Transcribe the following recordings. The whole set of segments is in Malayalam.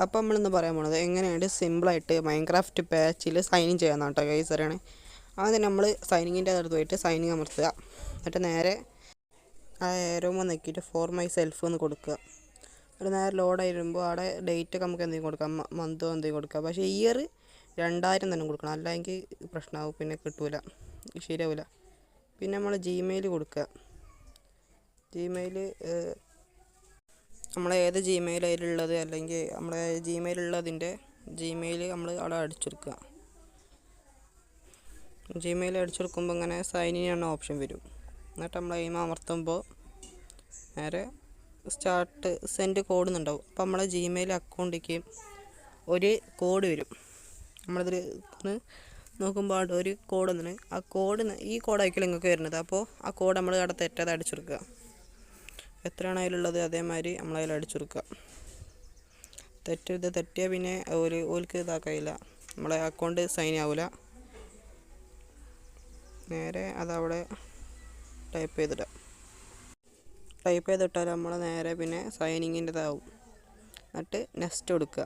അപ്പോൾ നമ്മളിന്ന് പറയാൻ പോണത് എങ്ങനെയാണ് സിമ്പിളായിട്ട് മൈൻക്രാഫ്റ്റ് പാച്ചിൽ സൈൻ ഇൻ ചെയ്യാമെന്നാണ് കേട്ടോ ഗൈസ്. അറിയണേ ആദ്യം നമ്മൾ സൈനിങ്ങിൻ്റെ അടുത്ത് പോയിട്ട് സൈനിങ് അമർത്തുക. എന്നിട്ട് നേരെ ആ ഏരോമ നോക്കിയിട്ട് ഫോർ മൈ സെൽഫ് എന്ന് കൊടുക്കുക. എന്നിട്ട് നേരെ ലോഡായി വരുമ്പോൾ അവിടെ ഡേറ്റൊക്കെ നമുക്ക് എന്തെങ്കിലും കൊടുക്കാം, മന്തോ എന്തെങ്കിലും കൊടുക്കാം. പക്ഷേ ഇയർ 2000 തന്നെ കൊടുക്കണം, അല്ലെങ്കിൽ പ്രശ്നമാവും, പിന്നെ കിട്ടൂല, ശരിയാവില്ല. പിന്നെ നമ്മൾ ജിമെയിൽ കൊടുക്കുക. ജിമെയിൽ നമ്മൾ ഏത് ജിമെയിൽ അതിലുള്ളത്, അല്ലെങ്കിൽ നമ്മളെ ജിമെയിൽ ഉള്ളതിൻ്റെ ജിമെയിൽ നമ്മൾ അവിടെ അടിച്ചെടുക്കുക. ജിമെയിൽ അടിച്ചെടുക്കുമ്പോൾ ഇങ്ങനെ സൈൻ ഇൻ എന്ന ഓപ്ഷൻ വരും. എന്നിട്ട് നമ്മൾ എയിം അമർത്തുമ്പോൾ നേരെ സ്റ്റാർട്ട് സെൻഡ് കോഡ് എന്നുണ്ടാവും. അപ്പോൾ നമ്മളെ ജിമെയിൽ അക്കൗണ്ടിലേക്ക് ഒരു കോഡ് വരും. നമ്മളിതിൽ നോക്കുമ്പോൾ അവിടെ ഒരു കോഡ് ഒന്നിന് ആ കോഡ് ഈ കോഡായിരിക്കും നിങ്ങൾക്ക് വരുന്നത്. അപ്പോൾ ആ കോഡ് നമ്മൾ അവിടെ തെറ്റാതെ അടിച്ചെടുക്കുക. എത്രയാണ് അതിലുള്ളത് അതേമാതിരി നമ്മളതിൽ അടിച്ചെടുക്കുക. തെറ്റിയാൽ പിന്നെ ഓൽക്ക് ഇതാക്കില്ല, നമ്മളെ അക്കൗണ്ട് സൈൻ ആവില്ല. നേരെ അതവിടെ ടൈപ്പ് ചെയ്തിട്ടാൽ നമ്മൾ നേരെ പിന്നെ സൈനിങ്ങിൻ്റെതാവും. എന്നിട്ട് നെക്സ്റ്റ് കൊടുക്കുക.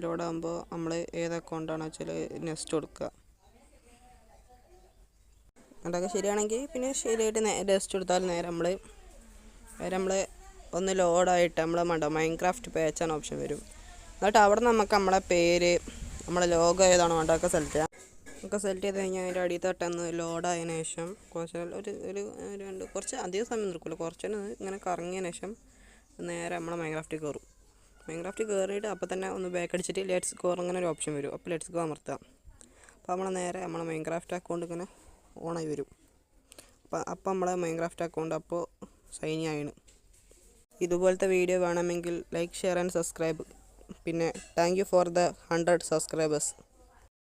ലോഡാകുമ്പോൾ നമ്മൾ ഏത് അക്കൗണ്ടാണോ വെച്ചാൽ നെക്സ്റ്റ് കൊടുക്കുക. അതൊക്കെ ശരിയാണെങ്കിൽ പിന്നെ ശരിയായിട്ട് നെക്സ്റ്റ് കൊടുത്താൽ നേരെ നമ്മൾ ഒന്ന് ലോഡായിട്ട് നമ്മളെ മൈൻക്രാഫ്റ്റ് പാച്ചാണ് ഓപ്ഷൻ വരും. എന്നിട്ട് അവിടെ നമുക്ക് നമ്മളെ പേര്, നമ്മളെ ലോഗോ ഏതാണോ വേണ്ടതൊക്കെ സെലക്ട് ചെയ്യാം. ഒക്കെ സെലക്ട് ചെയ്ത് കഴിഞ്ഞാൽ അതിൻ്റെ അടിയിൽ തൊട്ടൊന്ന് ലോഡായതിനു ശേഷം കുറച്ച് അധികം സമയം നിൽക്കില്ല, കുറച്ചൊന്ന് ഇങ്ങനെ കറങ്ങിയതിന് ശേഷം നേരെ നമ്മളെ മൈൻക്രാഫ്റ്റിൽ കയറും. മൈൻക്രാഫ്റ്റിൽ കയറിയിട്ട് അപ്പോൾ തന്നെ ഒന്ന് ബാക്ക് അടിച്ചിട്ട് ലെറ്റ്സ് ഗോ അങ്ങനെ ഒരു ഓപ്ഷൻ വരും. അപ്പോൾ ലെറ്റ്സ് ഗോ അമർത്താം. അപ്പോൾ നമ്മൾ നേരെ നമ്മളെ മൈൻക്രാഫ്റ്റ് അക്കൗണ്ട് ഇങ്ങനെ ഓണായി വരും. അപ്പോൾ നമ്മളെ മൈൻക്രാഫ്റ്റ് അക്കൗണ്ട് അപ്പോൾ സൈൻ ആയിന്. ഇതുപോലത്തെ വീഡിയോ വേണമെങ്കിൽ ലൈക്ക്, ഷെയർ ആൻഡ് സബ്സ്ക്രൈബ്. പിന്നെ thank you for the 100 subscribers.